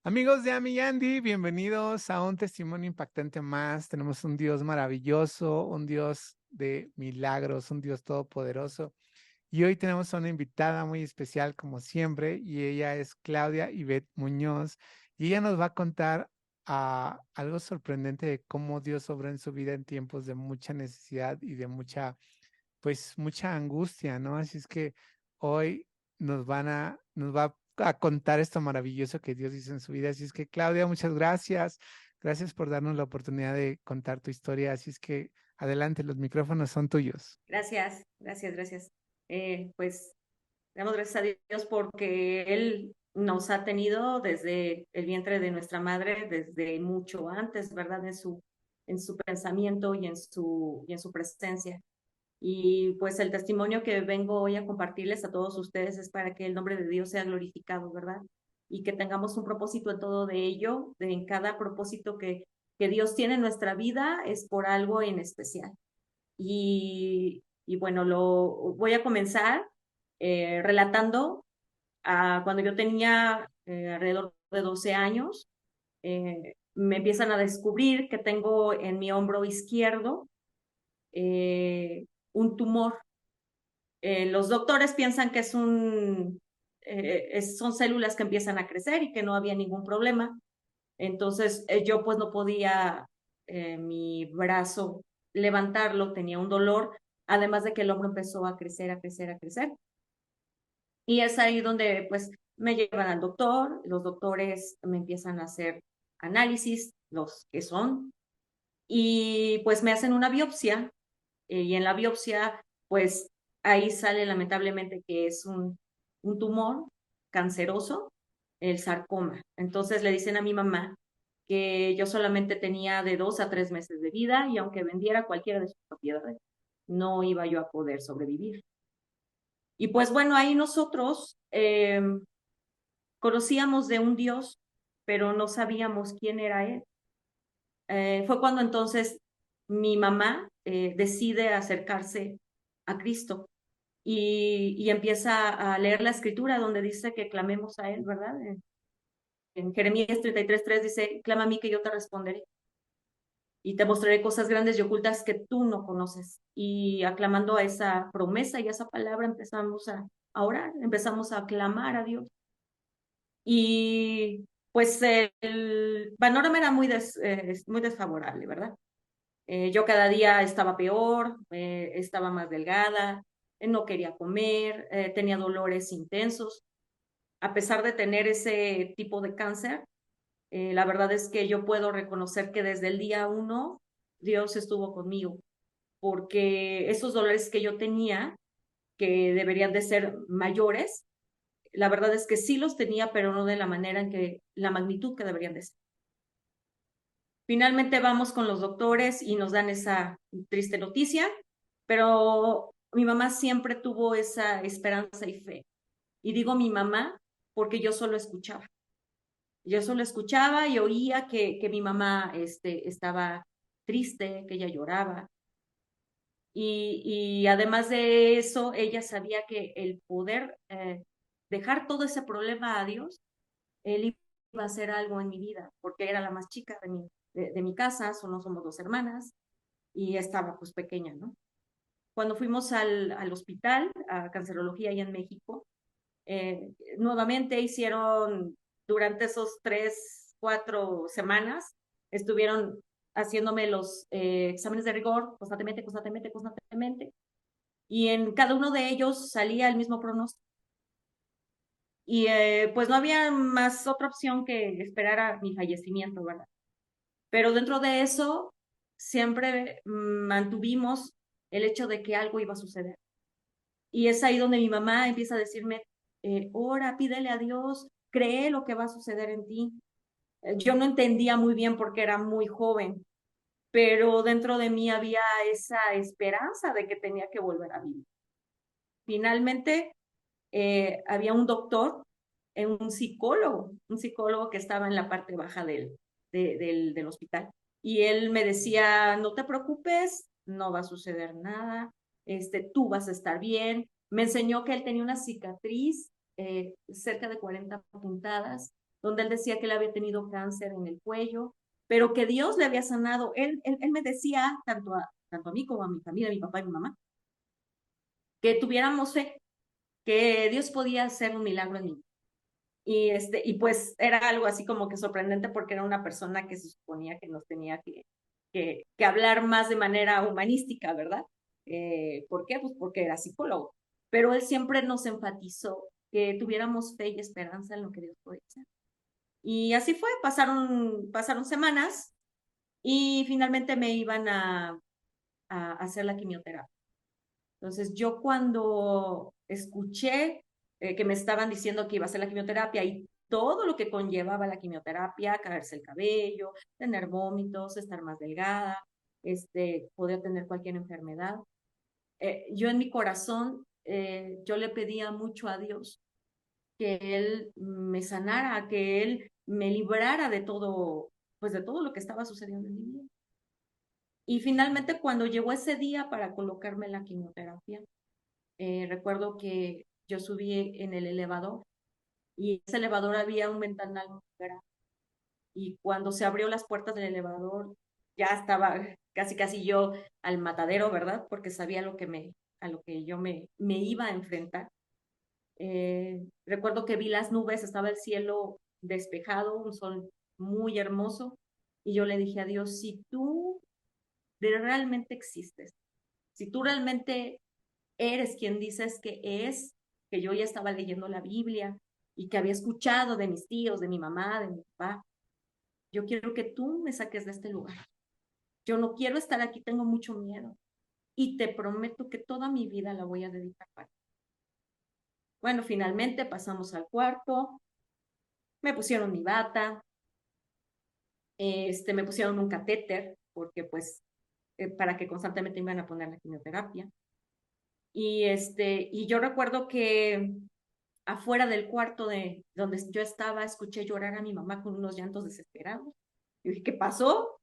Amigos de Ami y Andy, bienvenidos a un testimonio impactante más. Tenemos un Dios maravilloso, un Dios de milagros, un Dios todopoderoso. Y hoy tenemos a una invitada muy especial, como siempre, y ella es Claudia Ivette Muñoz. Y ella nos va a contar algo sorprendente de cómo Dios obra en su vida en tiempos de mucha necesidad y de mucha angustia, ¿no? Así es que hoy nos va a contar esto maravilloso que Dios hizo en su vida. Así es que, Claudia, muchas gracias. Gracias por darnos la oportunidad de contar tu historia. Así es que, adelante, los micrófonos son tuyos. Gracias, gracias, gracias. Pues damos gracias a Dios porque Él nos ha tenido desde el vientre de nuestra madre, desde mucho antes, ¿verdad? En su pensamiento y en su presencia. Y pues el testimonio que vengo hoy a compartirles a todos ustedes es para que el nombre de Dios sea glorificado, ¿verdad? Y que tengamos un propósito en todo de ello, en cada propósito que Dios tiene en nuestra vida es por algo en especial. Y bueno, lo voy a comenzar relatando cuando yo tenía alrededor de 12 años. Me empiezan a descubrir que tengo en mi hombro izquierdo un tumor. Los doctores piensan que son células que empiezan a crecer y que no había ningún problema. Entonces yo pues no podía mi brazo levantarlo, tenía un dolor, además de que el hombro empezó a crecer, a crecer, a crecer. Y es ahí donde pues me llevan al doctor, los doctores me empiezan a hacer análisis, los que son, y pues me hacen una biopsia, y en la biopsia pues ahí sale lamentablemente que es un tumor canceroso, el sarcoma. Entonces le dicen a mi mamá que yo solamente tenía de 2 a 3 meses de vida y aunque vendiera cualquiera de sus propiedades, no iba yo a poder sobrevivir. Y pues bueno, ahí nosotros conocíamos de un Dios, pero no sabíamos quién era Él. Fue cuando entonces mi mamá decide acercarse a Cristo y empieza a leer la escritura donde dice que clamemos a Él, ¿verdad? En Jeremías 33:3 dice, clama a mí que yo te responderé y te mostraré cosas grandes y ocultas que tú no conoces. Y aclamando a esa promesa y a esa palabra empezamos a orar, empezamos a clamar a Dios. Y pues el panorama era muy desfavorable, ¿verdad? Yo cada día estaba peor, estaba más delgada, no quería comer, tenía dolores intensos. A pesar de tener ese tipo de cáncer, la verdad es que yo puedo reconocer que desde el día uno Dios estuvo conmigo, porque esos dolores que yo tenía, que deberían de ser mayores, la verdad es que sí los tenía, pero no de la manera en que, la magnitud que deberían de ser. Finalmente vamos con los doctores y nos dan esa triste noticia, pero mi mamá siempre tuvo esa esperanza y fe. Y digo mi mamá porque yo solo escuchaba. Yo solo escuchaba y oía que mi mamá estaba triste, que ella lloraba. Y además de eso, ella sabía que el poder dejar todo ese problema a Dios, él iba a hacer algo en mi vida, porque era la más chica de mi casa, solo somos dos hermanas, y estaba pues pequeña, ¿no? Cuando fuimos al hospital, a cancerología allá en México, nuevamente hicieron, durante esos 3, 4 semanas, estuvieron haciéndome los exámenes de rigor constantemente, constantemente, constantemente, y en cada uno de ellos salía el mismo pronóstico. Y pues no había más otra opción que esperar a mi fallecimiento, ¿verdad? Pero dentro de eso, siempre mantuvimos el hecho de que algo iba a suceder. Y es ahí donde mi mamá empieza a decirme, ora, pídele a Dios, cree lo que va a suceder en ti. Yo no entendía muy bien porque era muy joven, pero dentro de mí había esa esperanza de que tenía que volver a vivir. Finalmente, había un doctor, un psicólogo que estaba en la parte baja del hospital. Y él me decía, no te preocupes, no va a suceder nada, tú vas a estar bien. Me enseñó que él tenía una cicatriz cerca de 40 puntadas donde él decía que él había tenido cáncer en el cuello, pero que Dios le había sanado. Él me decía, tanto a mí como a mi familia, a mi papá y mi mamá, que tuviéramos fe, que Dios podía hacer un milagro en mí. Y pues era algo así como que sorprendente porque era una persona que se suponía que nos tenía que hablar más de manera humanística, ¿verdad? ¿Por qué? Pues porque era psicólogo. Pero él siempre nos enfatizó que tuviéramos fe y esperanza en lo que Dios podía hacer. Y así fue, pasaron semanas y finalmente me iban a hacer la quimioterapia. Entonces yo cuando escuché que me estaban diciendo que iba a hacer la quimioterapia y todo lo que conllevaba la quimioterapia, caerse el cabello, tener vómitos, estar más delgada, poder tener cualquier enfermedad, yo en mi corazón, yo le pedía mucho a Dios que Él me sanara, que Él me librara de todo, pues de todo lo que estaba sucediendo en mi vida. Y finalmente cuando llegó ese día para colocarme la quimioterapia, recuerdo que yo subí en el elevador y en ese elevador había un ventanal muy grande. Y cuando se abrió las puertas del elevador, ya estaba casi casi yo al matadero, ¿verdad? Porque sabía a lo que yo me iba a enfrentar. Recuerdo que vi las nubes, estaba el cielo despejado, un sol muy hermoso, y yo le dije a Dios, si tú realmente existes, si tú realmente eres quien dices que es, que yo ya estaba leyendo la Biblia y que había escuchado de mis tíos, de mi mamá, de mi papá, yo quiero que tú me saques de este lugar. Yo no quiero estar aquí, tengo mucho miedo. Y te prometo que toda mi vida la voy a dedicar para ti. Bueno, finalmente pasamos al cuarto, me pusieron mi bata, me pusieron un catéter, porque pues para que constantemente me iban a poner la quimioterapia. Y yo recuerdo que afuera del cuarto de donde yo estaba, escuché llorar a mi mamá con unos llantos desesperados. Y dije, ¿qué pasó?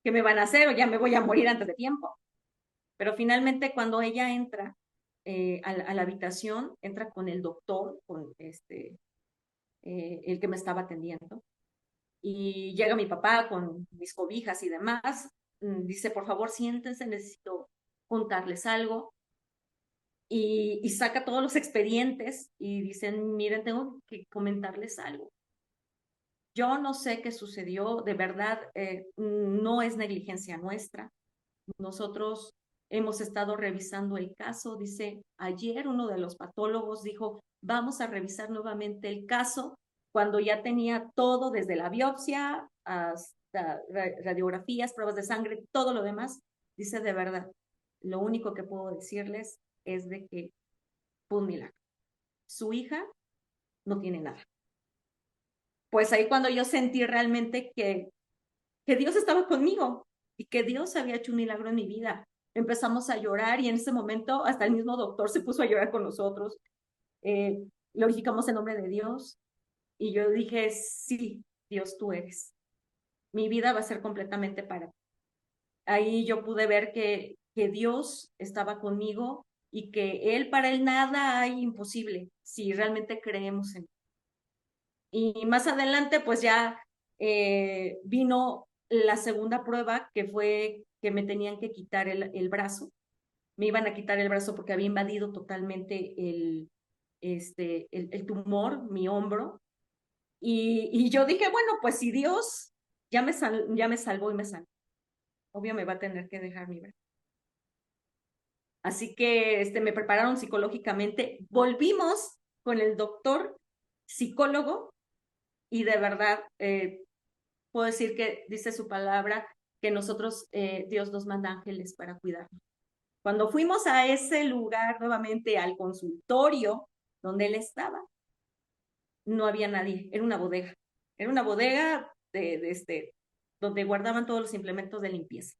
¿Qué me van a hacer? ¿O ya me voy a morir antes de tiempo? Pero finalmente cuando ella entra a la habitación, entra con el doctor, con el que me estaba atendiendo, y llega mi papá con mis cobijas y demás, dice, por favor, siéntense, necesito contarles algo, y saca todos los expedientes y dicen, miren, tengo que comentarles algo. Yo no sé qué sucedió, de verdad, no es negligencia nuestra. Nosotros hemos estado revisando el caso. Dice, ayer uno de los patólogos dijo, vamos a revisar nuevamente el caso cuando ya tenía todo, desde la biopsia hasta radiografías, pruebas de sangre, todo lo demás. Dice, de verdad, lo único que puedo decirles es de que fue un milagro. Su hija no tiene nada. Pues ahí cuando yo sentí realmente que Dios estaba conmigo y que Dios había hecho un milagro en mi vida. Empezamos a llorar y en ese momento hasta el mismo doctor se puso a llorar con nosotros. Glorificamos el nombre de Dios y yo dije, sí, Dios, tú eres. Mi vida va a ser completamente para ti. Ahí yo pude ver que Dios estaba conmigo y que para Él nada hay imposible si realmente creemos en Él. Y más adelante, pues ya vino la segunda prueba, que fue que me tenían que quitar el brazo. Me iban a quitar el brazo porque había invadido totalmente el tumor, mi hombro. Y yo dije, bueno, pues si Dios ya me salvó y me salvó, obvio me va a tener que dejar mi brazo. Así que me prepararon psicológicamente. Volvimos con el doctor psicólogo y de verdad puedo decir que dice su palabra que nosotros, Dios nos manda ángeles para cuidarnos. Cuando fuimos a ese lugar nuevamente al consultorio donde él estaba, no había nadie, era una bodega donde guardaban todos los implementos de limpieza.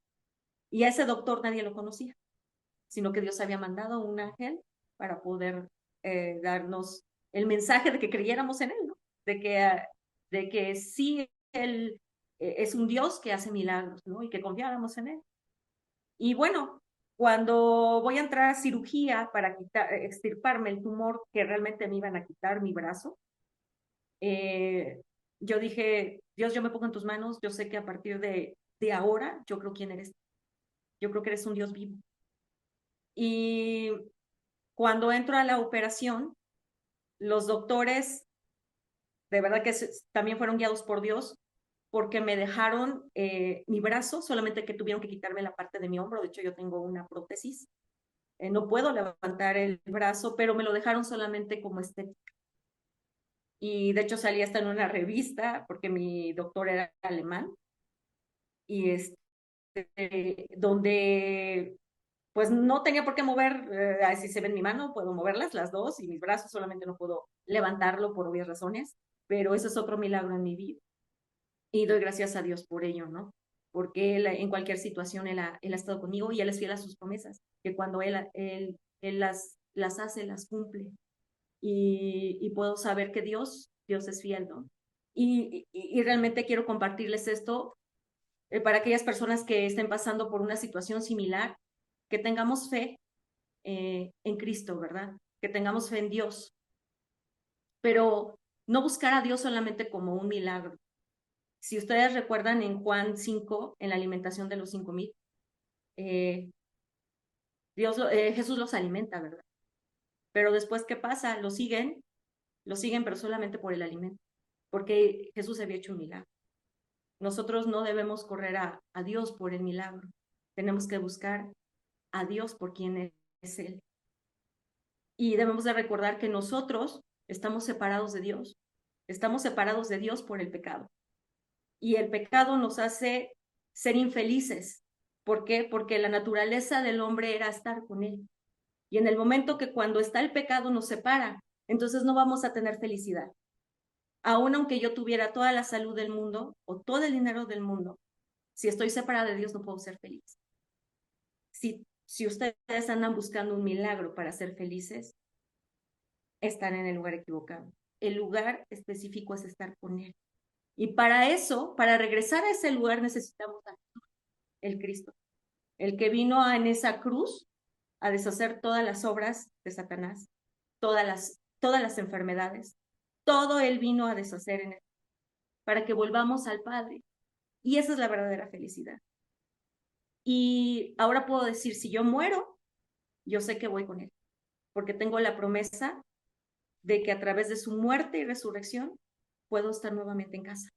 Y a ese doctor nadie lo conocía, sino que Dios había mandado un ángel para poder darnos el mensaje de que creyéramos en él, ¿no? De que sí, él es un Dios que hace milagros, ¿no? Y que confiáramos en él. Y bueno, cuando voy a entrar a cirugía para extirparme el tumor que realmente me iban a quitar mi brazo, eh, yo dije, Dios, yo me pongo en tus manos, yo sé que a partir de ahora, yo creo quién eres. Yo creo que eres un Dios vivo. Y cuando entro a la operación, los doctores, de verdad que también fueron guiados por Dios, porque me dejaron mi brazo, solamente que tuvieron que quitarme la parte de mi hombro. De hecho, yo tengo una prótesis. No puedo levantar el brazo, pero me lo dejaron solamente como estética. Y de hecho salí hasta en una revista, porque mi doctor era alemán, y donde pues no tenía por qué mover, si se ve en mi mano, puedo moverlas las dos, y mis brazos solamente no puedo levantarlo por obvias razones, pero eso es otro milagro en mi vida. Y doy gracias a Dios por ello, ¿no? Porque él, en cualquier situación él ha estado conmigo y Él es fiel a sus promesas, que cuando Él las hace, las cumple. Y puedo saber que Dios es fiel, ¿no? Y realmente quiero compartirles esto para aquellas personas que estén pasando por una situación similar, que tengamos fe en Cristo, ¿verdad? Que tengamos fe en Dios, pero no buscar a Dios solamente como un milagro. Si ustedes recuerdan en Juan 5, en la alimentación de los 5,000, eh, Jesús los alimenta, ¿verdad? Pero después, ¿qué pasa? Lo siguen, pero solamente por el alimento, porque Jesús había hecho un milagro. Nosotros no debemos correr a Dios por el milagro, tenemos que buscar a Dios por quien es Él. Y debemos de recordar que nosotros estamos separados de Dios, estamos separados de Dios por el pecado. Y el pecado nos hace ser infelices. ¿Por qué? Porque la naturaleza del hombre era estar con Él. Y en el momento que cuando está el pecado nos separa, entonces no vamos a tener felicidad. Aún aunque yo tuviera toda la salud del mundo o todo el dinero del mundo, si estoy separada de Dios no puedo ser feliz. Si ustedes andan buscando un milagro para ser felices, están en el lugar equivocado. El lugar específico es estar con Él. Y para eso, para regresar a ese lugar, necesitamos a el Cristo, el que vino en esa cruz a deshacer todas las obras de Satanás, todas las enfermedades. Todo Él vino a deshacer en él, para que volvamos al Padre. Y esa es la verdadera felicidad. Y ahora puedo decir, si yo muero, yo sé que voy con Él, porque tengo la promesa de que a través de su muerte y resurrección puedo estar nuevamente en casa.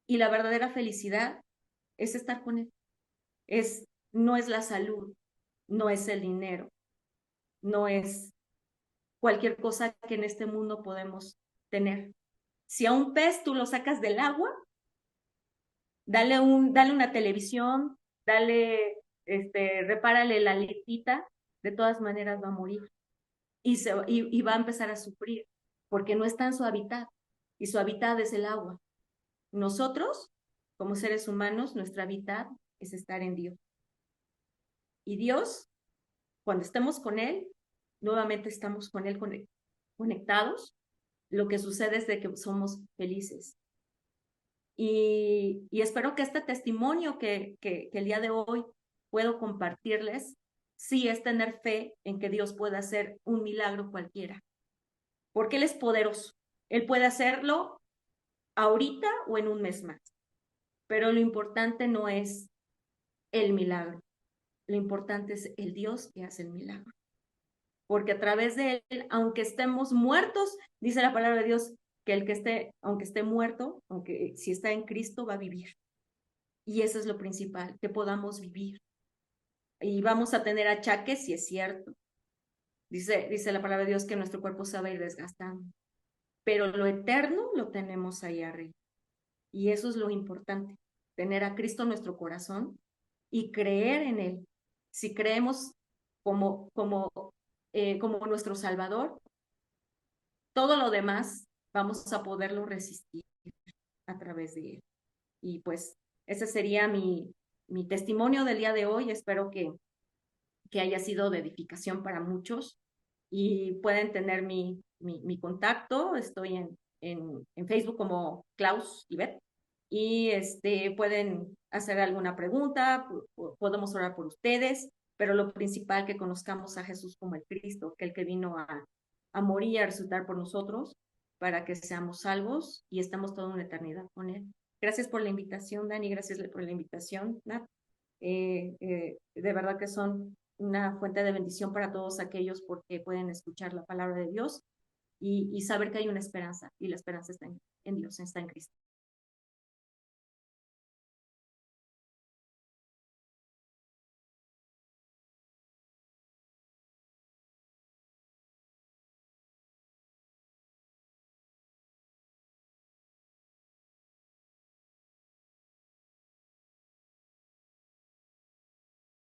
Y la verdadera felicidad es estar con Él. No es la salud, no es el dinero, no es cualquier cosa que en este mundo podemos tener. Si a un pez tú lo sacas del agua, dale una televisión, repárale la letita, de todas maneras va a morir y va a empezar a sufrir, porque no está en su hábitat, y su hábitat es el agua. Nosotros, como seres humanos, nuestra hábitat es estar en Dios. Y Dios, cuando estemos con Él, nuevamente estamos con Él conectados. Lo que sucede es de que somos felices. Y espero que este testimonio que el día de hoy puedo compartirles, sí es tener fe en que Dios puede hacer un milagro cualquiera, porque Él es poderoso. Él puede hacerlo ahorita o en un mes más, pero lo importante no es el milagro, lo importante es el Dios que hace el milagro. Porque a través de Él, aunque estemos muertos, dice la palabra de Dios, que el que esté, aunque esté muerto, aunque si está en Cristo, va a vivir. Y eso es lo principal, que podamos vivir. Y vamos a tener achaques, si es cierto. Dice la palabra de Dios que nuestro cuerpo se va a ir desgastando, pero lo eterno lo tenemos ahí arriba. Y eso es lo importante, tener a Cristo en nuestro corazón y creer en Él. Si creemos como nuestro Salvador, todo lo demás vamos a poderlo resistir a través de Él. Y pues ese sería mi testimonio del día de hoy. Espero que haya sido de edificación para muchos y pueden tener mi contacto. Estoy en Facebook como Klaus Ibet y pueden hacer alguna pregunta, podemos orar por ustedes, pero lo principal que conozcamos a Jesús como el Cristo, que el que vino a morir y a resucitar por nosotros, para que seamos salvos y estemos toda una eternidad con Él. Gracias por la invitación, Dani, gracias por la invitación, Nat. De verdad que son una fuente de bendición para todos aquellos porque pueden escuchar la palabra de Dios y saber que hay una esperanza y la esperanza está en Dios, está en Cristo.